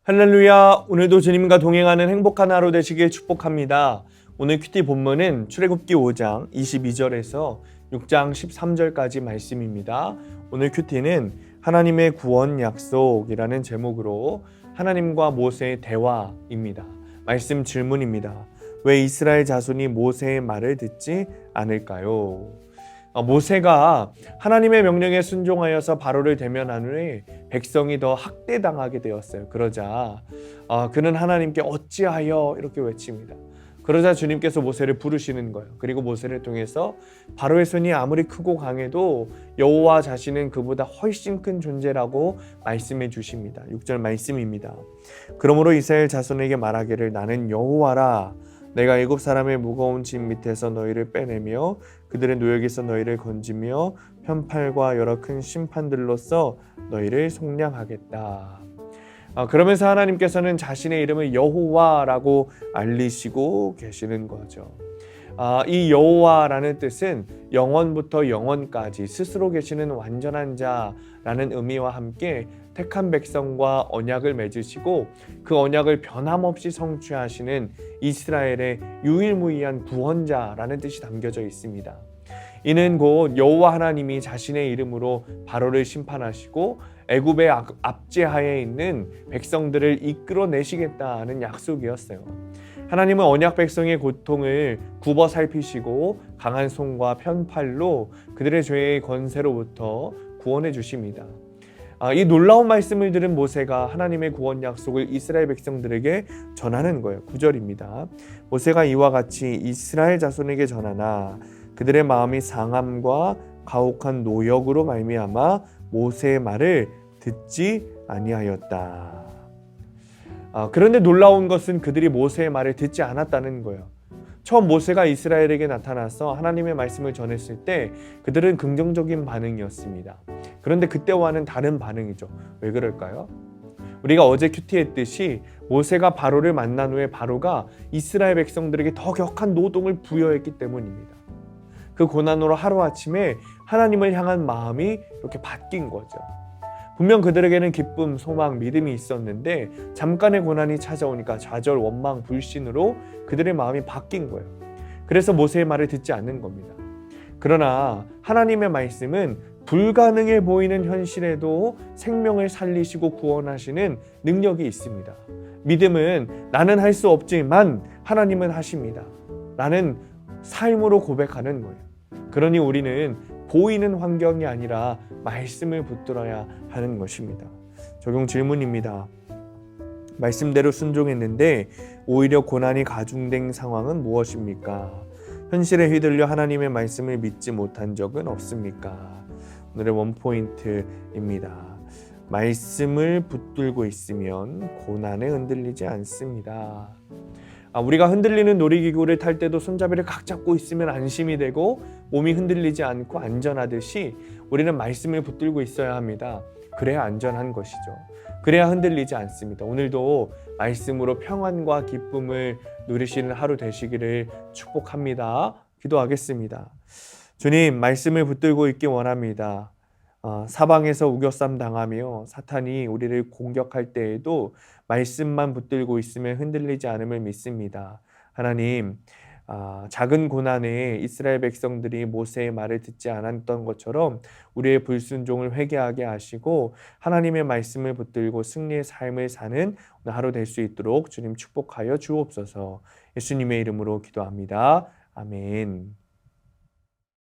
할렐루야. 오늘도 주님과 동행하는 행복한 하루 되시길 축복합니다. 오늘 큐티 본문은 출애굽기 5장 22절에서 6장 13절까지 말씀입니다. 오늘 큐티는 하나님의 구원 약속이라는 제목으로 하나님과 모세의 대화입니다. 말씀 질문입니다. 왜 이스라엘 자손이 모세의 말을 듣지 않을까요? 모세가 하나님의 명령에 순종하여서 바로를 대면한 후에 백성이 더 학대당하게 되었어요. 그러자 그는 하나님께 어찌하여 이렇게 외칩니다. 그러자 주님께서 모세를 부르시는 거예요. 그리고 모세를 통해서 바로의 손이 아무리 크고 강해도 여호와 자신은 그보다 훨씬 큰 존재라고 말씀해 주십니다. 6절 말씀입니다. 그러므로 이스라엘 자손에게 말하기를 나는 여호와라. 내가 일곱 사람의 무거운 짐 밑에서 너희를 빼내며 그들의 노역에서 너희를 건지며 편팔과 여러 큰 심판들로써 너희를 속량하겠다. 그러면서 하나님께서는 자신의 이름을 여호와라고 알리시고 계시는 거죠. 이 여호와라는 뜻은 영원부터 영원까지 스스로 계시는 완전한 자라는 의미와 함께 택한 백성과 언약을 맺으시고 그 언약을 변함없이 성취하시는 이스라엘의 유일무이한 구원자라는 뜻이 담겨져 있습니다. 이는 곧 여호와 하나님이 자신의 이름으로 바로를 심판하시고 애굽의 압제하에 있는 백성들을 이끌어내시겠다는 약속이었어요. 하나님은 언약 백성의 고통을 굽어 살피시고 강한 손과 편팔로 그들의 죄의 권세로부터 구원해 주십니다. 이 놀라운 말씀을 들은 모세가 하나님의 구원 약속을 이스라엘 백성들에게 전하는 거예요. 9절입니다. 모세가 이와 같이 이스라엘 자손에게 전하나 그들의 마음이 상함과 가혹한 노역으로 말미암아 모세의 말을 듣지 아니하였다. 그런데 놀라운 것은 그들이 모세의 말을 듣지 않았다는 거예요. 처음 모세가 이스라엘에게 나타나서 하나님의 말씀을 전했을 때 그들은 긍정적인 반응이었습니다. 그런데 그때와는 다른 반응이죠. 왜 그럴까요? 우리가 어제 큐티했듯이 모세가 바로를 만난 후에 바로가 이스라엘 백성들에게 더 격한 노동을 부여했기 때문입니다. 그 고난으로 하루아침에 하나님을 향한 마음이 이렇게 바뀐 거죠. 분명 그들에게는 기쁨, 소망, 믿음이 있었는데 잠깐의 고난이 찾아오니까 좌절, 원망, 불신으로 그들의 마음이 바뀐 거예요. 그래서 모세의 말을 듣지 않는 겁니다. 그러나 하나님의 말씀은 불가능해 보이는 현실에도 생명을 살리시고 구원하시는 능력이 있습니다. 믿음은 나는 할 수 없지만 하나님은 하십니다. 라는 삶으로 고백하는 거예요. 그러니 우리는 보이는 환경이 아니라 말씀을 붙들어야 하는 것입니다. 적용 질문입니다. 말씀대로 순종했는데 오히려 고난이 가중된 상황은 무엇입니까? 현실에 휘둘려 하나님의 말씀을 믿지 못한 적은 없습니까? 오늘의 원포인트입니다. 말씀을 붙들고 있으면 고난에 흔들리지 않습니다. 우리가 흔들리는 놀이기구를 탈 때도 손잡이를 각 잡고 있으면 안심이 되고 몸이 흔들리지 않고 안전하듯이 우리는 말씀을 붙들고 있어야 합니다. 그래야 안전한 것이죠. 그래야 흔들리지 않습니다. 오늘도 말씀으로 평안과 기쁨을 누리시는 하루 되시기를 축복합니다. 기도하겠습니다. 주님, 말씀을 붙들고 있기 원합니다. 사방에서 우겨쌈 당하며 사탄이 우리를 공격할 때에도 말씀만 붙들고 있으면 흔들리지 않음을 믿습니다. 하나님, 작은 고난에 이스라엘 백성들이 모세의 말을 듣지 않았던 것처럼 우리의 불순종을 회개하게 하시고 하나님의 말씀을 붙들고 승리의 삶을 사는 오늘 하루 될 수 있도록 주님 축복하여 주옵소서. 예수님의 이름으로 기도합니다. 아멘.